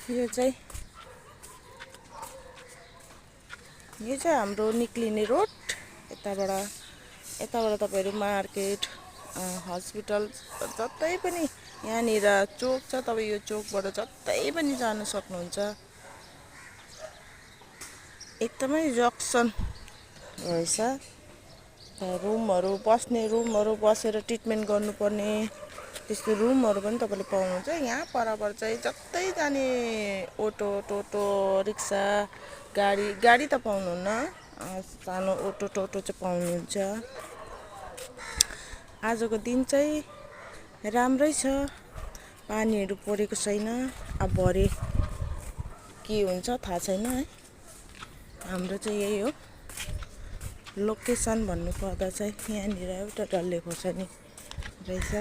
यो चाहिँ हाम्रो निक्लिने रोड। यताबाट तपाईहरु मार्केट हस्पिटल जतै पनि यहाँनिर चोक छ, तपाईं यो चोकबाट जतै पनि जान सक्नुहुन्छ। एकदमै जक्सन रहेछ। रुमहरु बसेर ट्रिटमेन्ट गर्नुपर्ने त्यस्तो रुमहरु पनि तपाईले पाउनुहुन्छ। यहाँ परपर चाहिँ जतै जाने अटो टोटो रिक्सा गाडी त पाउनुहुन्न, सानो अटो टोटो चाहिँ पाउनुहुन्छ। आजको दिन चाहिँ राम्रै छ, पानीहरु परेको छैन। अब भरे के हुन्छ थाहा छैन है। हाम्रो चाहिँ यही हो लोकेसन भन्नु पर्दा चाहिँ यहाँनिर एउटा डल्ले खोर्सानी रहेछ।